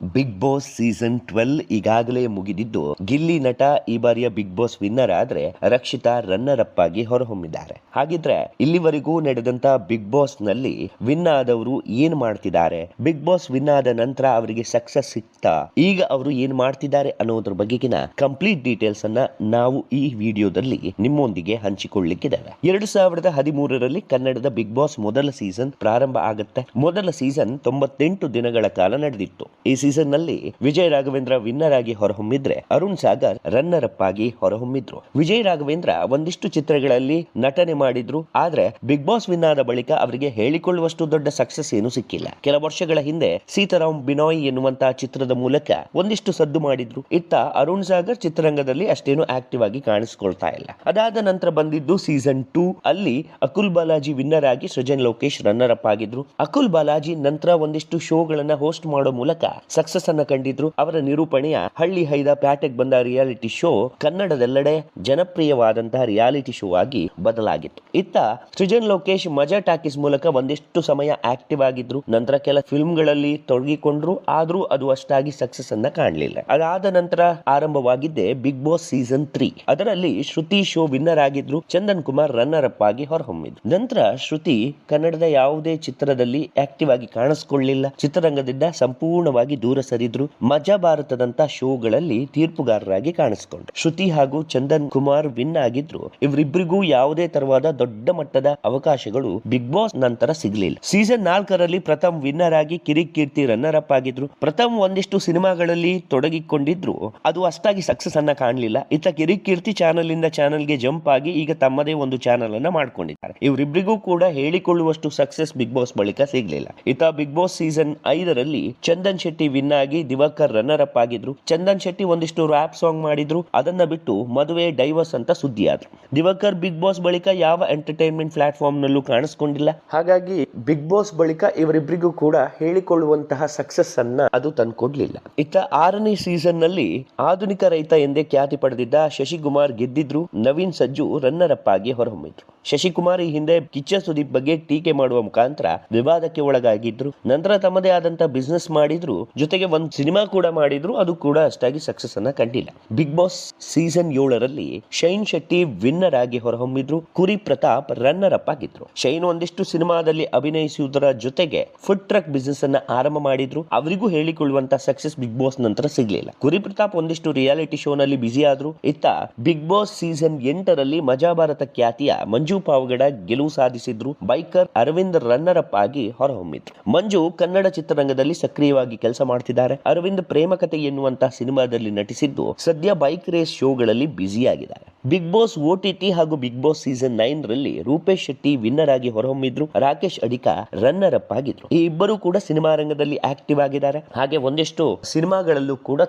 Big boss season 12 ಈಗಾಗಲೇ ಮುಗಿದಿದ್ದು, ಗಿಲ್ಲಿ ನಟ ಈ ಬಾರಿಯ ಬಿಗ್ ಬಾಸ್ ವಿನ್ನರ್ ಆದ್ರೆ ರಕ್ಷಿತಾ ರನ್ನರ್ ಅಪ್ ಆಗಿ ಹೊರಹೊಮ್ಮಿದ್ದಾರೆ. ಹಾಗಿದ್ರೆ ಇಲ್ಲಿವರೆಗೂ ನಡೆದಂತ ಬಿಗ್ ಬಾಸ್ ನಲ್ಲಿ ವಿನ್ ಆದವರು ಏನ್ ಮಾಡ್ತಿದ್ದಾರೆ, ಬಿಗ್ ಬಾಸ್ ವಿನ್ ಆದ ನಂತರ ಅವರಿಗೆ ಸಕ್ಸಸ್ ಸಿಕ್ತಾ, ಈಗ ಅವರು ಏನ್ ಮಾಡ್ತಿದ್ದಾರೆ ಅನ್ನೋದ್ರ ಬಗೆಗಿನ ಕಂಪ್ಲೀಟ್ ಡೀಟೇಲ್ಸ್ ಅನ್ನ ನಾವು ಈ ವಿಡಿಯೋದಲ್ಲಿ ನಿಮ್ಮೊಂದಿಗೆ ಹಂಚಿಕೊಳ್ಳಲಿಕ್ಕಿದ್ದೇವೆ. 2013ರಲ್ಲಿ ಕನ್ನಡದ ಬಿಗ್ ಬಾಸ್ ಮೊದಲ ಸೀಸನ್ ಪ್ರಾರಂಭ ಆಗುತ್ತೆ. ಮೊದಲ ಸೀಸನ್ 98 ದಿನಗಳ ಕಾಲ ನಡೆದಿತ್ತು. ಈ ಸೀಸನ್ ನಲ್ಲಿ ವಿಜಯ್ ರಾಘವೇಂದ್ರ ವಿನ್ನರ್ ಆಗಿ ಹೊರಹೊಮ್ಮಿದ್ರೆ ಅರುಣ್ ಸಾಗರ್ ರನ್ನರ್ ಅಪ್ ಆಗಿ ಹೊರಹೊಮ್ಮಿದ್ರು. ವಿಜಯ್ ರಾಘವೇಂದ್ರ ಒಂದಿಷ್ಟು ಚಿತ್ರಗಳಲ್ಲಿ ನಟನೆ ಮಾಡಿದ್ರು, ಆದ್ರೆ ಬಿಗ್ ಬಾಸ್ ವಿನ್ ಆದ ಬಳಿಕ ಅವರಿಗೆ ಹೇಳಿಕೊಳ್ಳುವಷ್ಟು ದೊಡ್ಡ ಸಕ್ಸಸ್ ಏನು ಸಿಕ್ಕಿಲ್ಲ. ಕೆಲ ವರ್ಷಗಳ ಹಿಂದೆ ಸೀತಾರಾಮ್ ಬಿನಾಯ್ ಎನ್ನುವಂತಹ ಚಿತ್ರದ ಮೂಲಕ ಒಂದಿಷ್ಟು ಸದ್ದು ಮಾಡಿದ್ರು. ಇತ್ತ ಅರುಣ್ ಸಾಗರ್ ಚಿತ್ರರಂಗದಲ್ಲಿ ಅಷ್ಟೇನು ಆಕ್ಟಿವ್ ಆಗಿ ಕಾಣಿಸಿಕೊಳ್ತಾ ಇಲ್ಲ. ಅದಾದ ನಂತರ ಬಂದಿದ್ದು ಸೀಸನ್ 2, ಅಲ್ಲಿ ಅಕುಲ್ ಬಾಲಾಜಿ ವಿನ್ನರ್ ಆಗಿ ಸೃಜನ್ ಲೋಕೇಶ್ ರನ್ನರ್ ಅಪ್ ಆಗಿದ್ರು. ಅಕುಲ್ ಬಾಲಾಜಿ ನಂತರ ಒಂದಿಷ್ಟು ಶೋಗಳನ್ನ ಹೋಸ್ಟ್ ಮಾಡೋ ಮೂಲಕ ಸಕ್ಸಸ್ ಅನ್ನ ಕಂಡಿದ್ರು. ಅವರ ನಿರೂಪಣೆಯ ಹಳ್ಳಿ ಹೈದ ಪ್ಯಾಟೆಗ್ ಬಂದ ರಿಯಾಲಿಟಿ ಶೋ ಕನ್ನಡದೆಲ್ಲೆಡೆ ಜನಪ್ರಿಯವಾದಂತಹ ರಿಯಾಲಿಟಿ ಶೋ ಆಗಿ ಬದಲಾಗಿತ್ತು. ಇತ್ತ ಸೃಜನ್ ಲೋಕೇಶ್ ಮಜಾ ಟಾಕೀಸ್ ಮೂಲಕ ಒಂದಿಷ್ಟು ಸಮಯ ಆಕ್ಟಿವ್ ಆಗಿದ್ರು. ನಂತರ ಕೆಲ ಫಿಲ್ಮ್ ಗಳಲ್ಲಿ ತೊಡಗಿಕೊಂಡ್ರು, ಆದ್ರೂ ಅದು ಅಷ್ಟಾಗಿ ಸಕ್ಸಸ್ ಅನ್ನ ಕಾಣಲಿಲ್ಲ. ಅದಾದ ನಂತರ ಆರಂಭವಾಗಿದ್ದೆ ಬಿಗ್ ಬಾಸ್ ಸೀಸನ್ 3. ಅದರಲ್ಲಿ ಶ್ರುತಿ ಶೋ ವಿನ್ನರ್ ಆಗಿದ್ರು. ಚಂದನ್ ಕುಮಾರ್ ರನ್ನರ್ ಅಪ್ ಆಗಿ ಹೊರಹೊಮ್ಮಿದ್ರು. ನಂತರ ಶ್ರುತಿ ಕನ್ನಡದ ಯಾವುದೇ ಚಿತ್ರದಲ್ಲಿ ಆಕ್ಟಿವ್ ಆಗಿ ಕಾಣಿಸಿಕೊಳ್ಳಲಿಲ್ಲ. ಚಿತ್ರರಂಗದಿಂದ ಸಂಪೂರ್ಣವಾಗಿ ದೂರ ಸರಿದ್ರು. ಮಜಾ ಭಾರತದಂತ ಶೋಗಳಲ್ಲಿ ತೀರ್ಪುಗಾರರಾಗಿ ಕಾಣಿಸಿಕೊಂಡ್ರು. ಶ್ರುತಿ ಹಾಗೂ ಚಂದನ್ ಕುಮಾರ್ ವಿನ್ ಆಗಿದ್ರು. ಇವರಿಬ್ಬರಿಗೂ ಯಾವುದೇ ತರವಾದ ದೊಡ್ಡ ಮಟ್ಟದ ಅವಕಾಶಗಳು ಬಿಗ್ ಬಾಸ್ ನಂತರ ಸಿಗಲಿಲ್ಲ. ಸೀಸನ್ 4ರಲ್ಲಿ ಪ್ರಥಮ್ ವಿನ್ನರ್ ಆಗಿ ಕಿರಿಕ್ ಕೀರ್ತಿ ರನ್ನರ್ ಅಪ್ ಆಗಿದ್ರು. ಪ್ರಥಮ್ ಒಂದಿಷ್ಟು ಸಿನಿಮಾಗಳಲ್ಲಿ ತೊಡಗಿಕೊಂಡಿದ್ರು, ಅದು ಅಷ್ಟಾಗಿ ಸಕ್ಸಸ್ ಅನ್ನ ಕಾಣಲಿಲ್ಲ. ಇತ್ತ ಕಿರಿಕ್ ಕೀರ್ತಿ ಚಾನೆಲ್ ಇಂದ ಚಾನೆಲ್ಗೆ ಜಂಪ್ ಆಗಿ ಈಗ ತಮ್ಮದೇ ಒಂದು ಚಾನೆಲ್ ಅನ್ನ ಮಾಡ್ಕೊಂಡಿದ್ದಾರೆ. ಇವರಿಬ್ಬರಿಗೂ ಕೂಡ ಹೇಳಿಕೊಳ್ಳುವಷ್ಟು ಸಕ್ಸಸ್ ಬಿಗ್ ಬಾಸ್ ಬಳಿಕ ಸಿಗಲಿಲ್ಲ. ಇತ್ತ ಬಿಗ್ ಬಾಸ್ ಸೀಸನ್ 5ರಲ್ಲಿ ಚಂದನ್ ಶೆಟ್ಟಿ ವಿನ್ ಆಗಿ ದಿವಾಕರ್ ರನ್ನರ್ ಅಪ್ ಆಗಿದ್ರು. ಚಂದನ್ ಶೆಟ್ಟಿ ಒಂದಿಷ್ಟು ರ್ಯಾಪ್ ಸಾಂಗ್ ಮಾಡಿದ್ರು, ಅದನ್ನ ಬಿಟ್ಟು ಮದುವೆ ಡೈವರ್ಸ್ ಅಂತ ಸುದ್ದಿ ಆದ್ರು. ದಿವಾಕರ್ ಬಿಗ್ ಬಾಸ್ ಬಳಿಕ ಯಾವ ಎಂಟರ್ಟೈನ್ಮೆಂಟ್ ಪ್ಲಾಟ್ಫಾರ್ಮ್ ನಲ್ಲೂ ಕಾಣಿಸ್ಕೊಂಡಿಲ್ಲ. ಹಾಗಾಗಿ ಬಿಗ್ ಬಾಸ್ ಬಳಿಕ ಇವರಿಬ್ಬರಿಗೂ ಕೂಡ ಹೇಳಿಕೊಳ್ಳುವಂತಹ ಸಕ್ಸಸ್ ಅನ್ನ ಅದು ತಂದ್ಕೊಡ್ಲಿಲ್ಲ. ಇತ್ತ 6ನೇ ಸೀಸನ್ ನಲ್ಲಿ ಆಧುನಿಕ ರೈತ ಎಂದೇ ಖ್ಯಾತಿ ಪಡೆದಿದ್ದ ಶಶಿಕುಮಾರ್ ಗೆದ್ದಿದ್ರು. ನವೀನ್ ಸಜ್ಜು ರನ್ನರ್ ಅಪ್ ಆಗಿ ಹೊರಹೊಮ್ಮಿದ್ರು. ಶಶಿಕುಮಾರ್ ಈ ಹಿಂದೆ ಕಿಚ್ಚ ಸುದೀಪ್ ಬಗ್ಗೆ ಟೀಕೆ ಮಾಡುವ ಮುಖಾಂತರ ವಿವಾದಕ್ಕೆ ಒಳಗಾಗಿದ್ರು. ನಂತರ ತಮ್ಮದೇ ಆದಂತ ಬಿಸ್ನೆಸ್ ಮಾಡಿದ್ರು, ಜೊತೆಗೆ ಒಂದು ಸಿನಿಮಾ ಕೂಡ ಮಾಡಿದ್ರು, ಅದು ಕೂಡ ಅಷ್ಟಾಗಿ ಸಕ್ಸಸ್ ಅನ್ನ ಕಂಡಿಲ್ಲ. ಬಿಗ್ ಬಾಸ್ ಸೀಸನ್ 7ರಲ್ಲಿ ಶೈನ್ ಶೆಟ್ಟಿ ವಿನ್ನರ್ ಆಗಿ ಹೊರಹೊಮ್ಮಿದ್ರು. ಕುರಿ ಪ್ರತಾಪ್ ರನ್ನರ್ ಅಪ್ ಆಗಿದ್ರು. ಶೈನ್ ಒಂದಿಷ್ಟು ಸಿನಿಮಾದಲ್ಲಿ ಅಭಿನಯಿಸುವುದರ ಜೊತೆಗೆ ಫುಡ್ ಟ್ರಕ್ ಬಿಸ್ನೆಸ್ ಅನ್ನ ಆರಂಭ ಮಾಡಿದ್ರು. ಅವರಿಗೂ ಹೇಳಿಕೊಳ್ಳುವಂತ ಸಕ್ಸಸ್ ಬಿಗ್ ಬಾಸ್ ನಂತರ ಸಿಗಲಿಲ್ಲ. ಕುರಿ ಪ್ರತಾಪ್ ಒಂದಿಷ್ಟು ರಿಯಾಲಿಟಿ ಶೋ ನಲ್ಲಿ ಬಿಸಿ ಆದ್ರು. ಇತ್ತ ಬಿಗ್ ಬಾಸ್ ಸೀಸನ್ 8ರಲ್ಲಿ ಮಜಾ ಭಾರತ ಖ್ಯಾತಿಯ ಮಂಜು ಪಾವಗಡ ಗೆಲುವು ಸಾಧಿಸಿದ್ರು. ಬೈಕರ್ ಅರವಿಂದ್ ರನ್ನರ್ ಅಪ್ ಆಗಿ ಹೊರಹೊಮ್ಮಿದ್ರು. ಮಂಜು ಕನ್ನಡ ಚಿತ್ರರಂಗದಲ್ಲಿ ಸಕ್ರಿಯವಾಗಿ ಕೆಲಸ ಮಾಡ್ತಿದ್ದಾರೆ. ಅರವಿಂದ್ ಪ್ರೇಮ ಕಥೆ ಎನ್ನುವಂತಹ ಸಿನಿಮಾದಲ್ಲಿ ನಟಿಸಿದ್ದು, ಸದ್ಯ ಬೈಕ್ ರೇಸ್ ಶೋಗಳಲ್ಲಿ ಬ್ಯುಸಿ ಆಗಿದ್ದಾರೆ. ಬಿಗ್ ಬಾಸ್ OTT ಹಾಗೂ ಬಿಗ್ ಬಾಸ್ ಸೀಸನ್ 9ರಲ್ಲಿ ರೂಪೇಶ್ ಶೆಟ್ಟಿ ವಿನ್ನರ್ ಆಗಿ ಹೊರಹೊಮ್ಮಿದ್ರು. ರಾಕೇಶ್ ಅಡಿಕಾ ರನ್ನರ್ ಅಪ್ ಆಗಿದ್ರು. ಈ ಇಬ್ಬರು ಕೂಡ ಸಿನಿಮಾ ರಂಗದಲ್ಲಿ ಆಕ್ಟಿವ್ ಆಗಿದ್ದಾರೆ. ಹಾಗೆ ಒಂದಿಷ್ಟು ಸಿನಿಮಾಗಳಲ್ಲೂ ಕೂಡ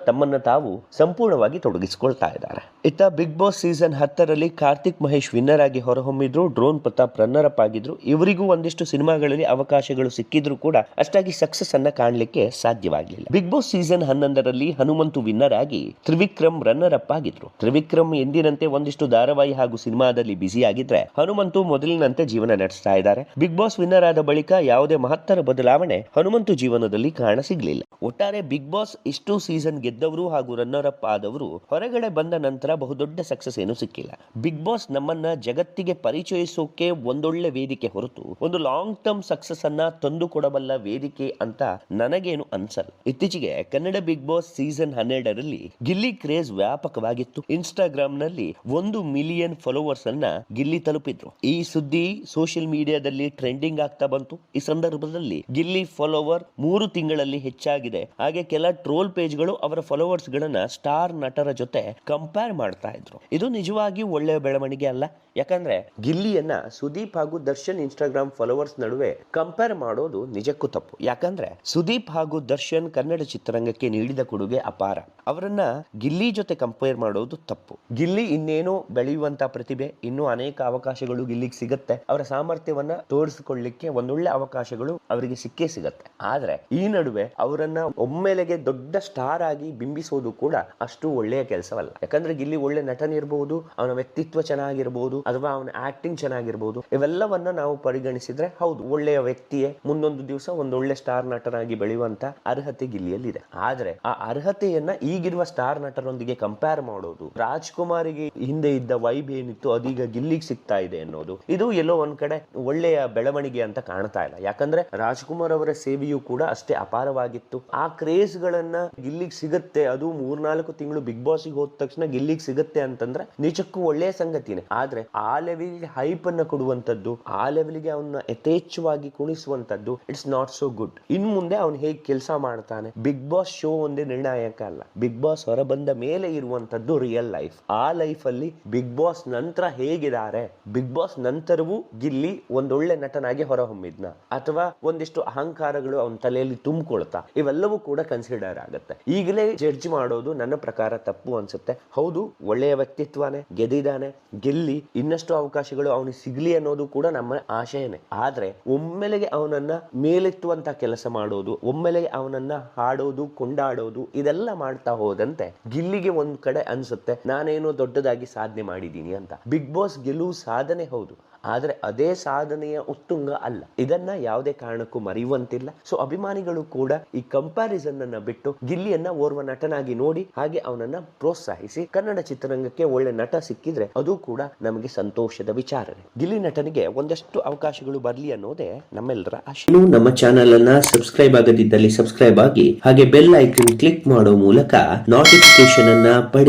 ತಮ್ಮನ್ನ ತಾವು ಸಂಪೂರ್ಣವಾಗಿ ತೊಡಗಿಸಿಕೊಳ್ತಾ ಇದ್ದಾರೆ. ಇತ್ತ ಬಿಗ್ ಬಾಸ್ ಸೀಸನ್ 10ರಲ್ಲಿ ಕಾರ್ತಿಕ್ ಮಹೇಶ್ ವಿನ್ನರ್ ಆಗಿ ಹೊರಹೊಮ್ಮಿದ್ರು. ಡ್ರೋನ್ ಪ್ರತಾಪ್ ರನ್ನರ್ ಅಪ್ ಆಗಿದ್ರು. ಇವರಿಗೂ ಒಂದಿಷ್ಟು ಸಿನಿಮಾಗಳಲ್ಲಿ ಅವಕಾಶಗಳು ಸಿಕ್ಕಿದ್ರು ಕೂಡ ಅಷ್ಟಾಗಿ ಸಕ್ಸಸ್ ಅನ್ನ ಕಾಣಲಿಕ್ಕೆ ಸಾಧ್ಯವಾಗಲಿಲ್ಲ. ಬಿಗ್ ಬಾಸ್ ಸೀಸನ್ 11ರಲ್ಲಿ ಹನುಮಂತು ವಿನ್ನರ್ ಆಗಿ ತ್ರಿವಿಕ್ರಮ್ ರನ್ನರ್ ಅಪ್ ಆಗಿದ್ರು. ತ್ರಿವಿಕ್ರಮ್ ಎಂದಿನಂತೆ ಒಂದಿಷ್ಟು ಧಾರಾವಾಹಿ ಹಾಗೂ ಸಿನಿಮಾದಲ್ಲಿ ಬ್ಯುಸಿ ಆಗಿದ್ರೆ, ಹನುಮಂತು ಮೊದಲಿನಂತೆ ಜೀವನ ನಡೆಸ್ತಾ ಇದ್ದಾರೆ. ಬಿಗ್ ಬಾಸ್ ವಿನ್ನರ್ ಆದ ಬಳಿಕ ಯಾವುದೇ ಮಹತ್ತರ ಬದಲಾವಣೆ ಹನುಮಂತು ಜೀವನದಲ್ಲಿ ಕಾಣ ಸಿಗಲಿಲ್ಲ. ಒಟ್ಟಾರೆ ಬಿಗ್ ಬಾಸ್ ಇಷ್ಟು ಸೀಸನ್ ಗೆದ್ದವರು ಹಾಗೂ ರನ್ನರ್ ಅಪ್ ಆದವರು ಹೊರಗಡೆ ಬಂದ ನಂತರ ಬಹುದೊಡ್ಡ ಸಕ್ಸಸ್ ಏನು ಸಿಕ್ಕಿಲ್ಲ. ಬಿಗ್ ಬಾಸ್ ನಮ್ಮನ್ನ ಜಗತ್ತಿಗೆ ಪರಿಚಯಿಸೋಕೆ ಒಂದೊಳ್ಳೆ ವೇದಿಕೆ ಹೊರತು ಒಂದು ಲಾಂಗ್ ಟರ್ಮ್ ಸಕ್ಸಸ್ ಅನ್ನ ತಂದು ಕೊಡಬಲ್ಲ ವೇದಿಕೆ ಅಂತ ನನಗೇನು ಅನ್ಸಲ್ಲ. ಇತ್ತೀಚೆಗೆ ಕನ್ನಡ ಬಿಗ್ ಬಾಸ್ ಸೀಸನ್ 12ರಲ್ಲಿ ಗಿಲ್ಲಿ ಕ್ರೇಜ್ ವ್ಯಾಪಕವಾಗಿತ್ತು. ಇನ್ಸ್ಟಾಗ್ರಾಮ್ ನಲ್ಲಿ 1 ಮಿಲಿಯನ್ ಫಾಲೋವರ್ಸ್ ಅನ್ನ ಗಿಲ್ಲಿ ತಲುಪಿದ್ರು. ಈ ಸುದ್ದಿ ಸೋಷಿಯಲ್ ಮೀಡಿಯಾದಲ್ಲಿ ಟ್ರೆಂಡಿಂಗ್ ಆಗ್ತಾ ಬಂತು. ಈ ಸಂದರ್ಭದಲ್ಲಿ ಗಿಲ್ಲಿ ಫಾಲೋವರ್ 3 ತಿಂಗಳಲ್ಲಿ ಹೆಚ್ಚಾಗಿದೆ. ಹಾಗೆ ಕೆಲ ಟ್ರೋಲ್ ಪೇಜ್ಗಳು ಅವರ ಫಾಲೋವರ್ಸ್ ಗಳನ್ನ ಸ್ಟಾರ್ ನಟರ ಜೊತೆ ಕಂಪೇರ್ ಮಾಡ್ತಾ ಇದ್ರು. ಇದು ನಿಜವಾಗಿಯೂ ಒಳ್ಳೆಯ ಬೆಳವಣಿಗೆ ಅಲ್ಲ. ಯಾಕಂದ್ರೆ ಗಿಲ್ಲಿಯನ್ನ ಸುದೀಪ್ ಹಾಗೂ ದರ್ಶನ್ ಇನ್ಸ್ಟಾಗ್ರಾಮ್ ಫಾಲೋವರ್ಸ್ ನಡುವೆ ಕಂಪೇರ್ ಮಾಡೋದು ನಿಜಕ್ಕೂ ತಪ್ಪು. ಯಾಕಂದ್ರೆ ಸುದೀಪ್ ಹಾಗೂ ದರ್ಶನ್ ಕನ್ನಡ ಚಿತ್ರರಂಗಕ್ಕೆ ನೀಡಿದ ಕೊಡುಗೆ ಅಪಾರ. ಅವರನ್ನ ಗಿಲ್ಲಿ ಜೊತೆ ಕಂಪೇರ್ ಮಾಡೋದು ತಪ್ಪು. ಗಿಲ್ಲಿ ಇನ್ನೇನು ಇನ್ನೇನು ಬೆಳೆಯುವಂತ ಪ್ರತಿಭೆ, ಇನ್ನೂ ಅನೇಕ ಅವಕಾಶಗಳು ಗಿಲ್ಲಿಗೆ ಸಿಗುತ್ತೆ. ಅವರ ಸಾಮರ್ಥ್ಯವನ್ನ ತೋರಿಸಿಕೊಳ್ಳಿಕ್ಕೆ ಒಂದೊಳ್ಳೆ ಅವಕಾಶಗಳು ಅವರಿಗೆ ಸಿಕ್ಕೇ ಸಿಗತ್ತೆ. ಆದ್ರೆ ಈ ನಡುವೆ ಅವರನ್ನ ಒಮ್ಮೆಲೆಗೆ ದೊಡ್ಡ ಸ್ಟಾರ್ ಆಗಿ ಬಿಂಬಿಸೋದು ಕೂಡ ಅಷ್ಟು ಒಳ್ಳೆಯ ಕೆಲಸವಲ್ಲ. ಯಾಕಂದ್ರೆ ಗಿಲ್ಲಿ ಒಳ್ಳೆ ನಟನಿರ್ಬಹುದು, ಅವನ ವ್ಯಕ್ತಿತ್ವ ಚೆನ್ನಾಗಿರ್ಬಹುದು, ಅಥವಾ ಅವನ ಆಕ್ಟಿಂಗ್ ಚೆನ್ನಾಗಿರ್ಬಹುದು. ಇವೆಲ್ಲವನ್ನ ನಾವು ಪರಿಗಣಿಸಿದ್ರೆ ಹೌದು, ಒಳ್ಳೆಯ ವ್ಯಕ್ತಿಯೇ ಮುಂದೊಂದು ದಿವಸ ಒಂದೊಳ್ಳೆ ಸ್ಟಾರ್ ನಟನಾಗಿ ಬೆಳೆಯುವಂತ ಅರ್ಹತೆ ಗಿಲ್ಲಿಯಲ್ಲಿದೆ. ಆದ್ರೆ ಆ ಅರ್ಹತೆಯನ್ನ ಈಗಿರುವ ಸ್ಟಾರ್ ನಟರೊಂದಿಗೆ ಕಂಪೇರ್ ಮಾಡೋದು, ರಾಜ್ಕುಮಾರಿಗೆ ಹಿಂದೆ ಇದ್ದ ವೈಬ್ ಏನಿತ್ತು ಅದೀಗ ಗಿಲ್ಲಿಗೆ ಸಿಗ್ತಾ ಇದೆ ಅನ್ನೋದು, ಇದು ಎಲ್ಲೋ ಒಂದ್ ಕಡೆ ಒಳ್ಳೆಯ ಬೆಳವಣಿಗೆ ಅಂತ ಕಾಣ್ತಾ ಇಲ್ಲ. ಯಾಕಂದ್ರೆ ರಾಜ್ಕುಮಾರ್ ಅವರ ಸೇವೆಯೂ ಕೂಡ ಅಷ್ಟೇ ಅಪಾರವಾಗಿತ್ತು. ಆ ಕ್ರೇಜ್ ಗಳನ್ನ ಗಿಲ್ಲಿಗೆ ಸಿಗುತ್ತೆ, ಅದು 3-4 ತಿಂಗಳು ಬಿಗ್ ಬಾಸ್ ಗೆ ಹೋದ ತಕ್ಷಣ ಗಿಲ್ಲಿಗೆ ಸಿಗುತ್ತೆ ಅಂತಂದ್ರೆ ನಿಜಕ್ಕೂ ಒಳ್ಳೆಯ ಸಂಗತಿನೇ. ಆದ್ರೆ ಆ ಲೆವೆಲ್ಗೆ ಹೈಪ್ ಅನ್ನ ಕೊಡುವಂತದ್ದು, ಆ ಲೆವೆಲ್ಗೆ ಅವನ್ನ ಯಥೇಚ್ಛವಾಗಿ ಕುಣಿಸುವಂತದ್ದು, ಇಟ್ಸ್ ನಾಟ್ ಸೋ ಗುಡ್. ಇನ್ ಮುಂದೆ ಅವನು ಹೇಗೆ ಕೆಲಸ ಮಾಡ್ತಾನೆ, ಬಿಗ್ ಬಾಸ್ ಶೋ ಒಂದೇ ನಿರ್ಣಾಯಕ ಅಲ್ಲ, ಬಿಗ್ ಬಾಸ್ ಹೊರ ಬಂದ ಮೇಲೆ ಇರುವಂತದ್ದು ರಿಯಲ್ ಲೈಫ್. ಆ ಲೈಫ್ ಅಲ್ಲಿ ಬಿಗ್ ಬಾಸ್ ನಂತರ ಹೇಗಿದ್ದಾರೆ, ಬಿಗ್ ಬಾಸ್ ನಂತರವೂ ಗಿಲ್ಲಿ ಒಂದೊಳ್ಳೆ ನಟನಾಗಿ ಹೊರಹೊಮ್ಮಿದ್ನ, ಅಥವಾ ಒಂದಿಷ್ಟು ಅಹಂಕಾರಗಳು ಅವನ ತಲೆಯಲ್ಲಿ ತುಂಬಿಕೊಳ್ತಾ, ಇವೆಲ್ಲವೂ ಕೂಡ ಕನ್ಸಿಡರ್ ಆಗುತ್ತೆ. ಈಗಲೇ ಜಡ್ಜ್ ಮಾಡೋದು ನನ್ನ ಪ್ರಕಾರ ತಪ್ಪು ಅನ್ಸುತ್ತೆ. ಹೌದು, ಒಳ್ಳೆಯ ವ್ಯಕ್ತಿತ್ವನೇ, ಗೆದ್ದಿದ್ದಾನೆ, ಗೆಲ್ಲಿ ಇನ್ನಷ್ಟು ಅವಕಾಶಗಳು ಅವನಿಗೆ ಸಿಗ್ಲಿ ಅನ್ನೋದು ಕೂಡ ನಮ್ಮ ಆಶಯನೇ. ಆದ್ರೆ ಒಮ್ಮೆಲೆಗೆ ಅವನನ್ನ ಮೇಲೆತ್ತುವಂತ ಕೆಲಸ ಮಾಡೋದು, ಒಮ್ಮೆಲೆಗೆ ಅವನನ್ನ ಹಾಡೋದು, ಕೊಂಡಾಡೋದು, ಇದೆಲ್ಲ ಮಾಡ್ತಾ ಹೋದಂತೆ ಗಿಲ್ಲಿಗೆ ಒಂದ್ ಕಡೆ ಅನ್ಸುತ್ತೆ ನಾನೇನೋ ದೊಡ್ಡದಾಗಿ ಸಾಧನೆ ಮಾಡಿದ್ದೀನಿ ಅಂತ. ಬಿಗ್ ಬಾಸ್ ಗೆಲುವು ಸಾಧನೆ ಹೌದು, ಆದ್ರೆ ಅದೇ ಸಾಧನೆಯ ಉತ್ತುಂಗ ಅಲ್ಲ. ಇದನ್ನ ಯಾವುದೇ ಕಾರಣಕ್ಕೂ ಮರೆಯುವಂತಿಲ್ಲ. ಸೊ ಅಭಿಮಾನಿಗಳು ಕೂಡ ಈ ಕಂಪ್ಯಾರಿಸನ್ ಅನ್ನ ಬಿಟ್ಟು ಗಿಲ್ಲಿಯನ್ನ ಓರ್ವ ನಟನಾಗಿ ನೋಡಿ, ಹಾಗೆ ಅವನನ್ನ ಪ್ರೋತ್ಸಾಹಿಸಿ. ಕನ್ನಡ ಚಿತ್ರರಂಗಕ್ಕೆ ಒಳ್ಳೆ ನಟ ಸಿಕ್ಕಿದ್ರೆ ಅದು ಕೂಡ ನಮಗೆ ಸಂತೋಷದ ವಿಚಾರನೆ. ಗಿಲ್ಲಿ ನಟನಿಗೆ ಒಂದಷ್ಟು ಅವಕಾಶಗಳು ಬರ್ಲಿ ಅನ್ನೋದೇ ನಮ್ಮೆಲ್ಲರ ಆಶೆ. ಇನ್ನು ನಮ್ಮ ಚಾನೆಲ್ ಅನ್ನ ಸಬ್ಸ್ಕ್ರೈಬ್ ಆಗದಿದ್ದಲ್ಲಿ ಸಬ್ಸ್ಕ್ರೈಬ್ ಆಗಿ, ಹಾಗೆ ಬೆಲ್ ಐಕನ್ ಕ್ಲಿಕ್ ಮಾಡೋ ಮೂಲಕ ನೋಟಿಫಿಕೇಶನ್ ಅನ್ನ ಪಡೆಯಿರಿ.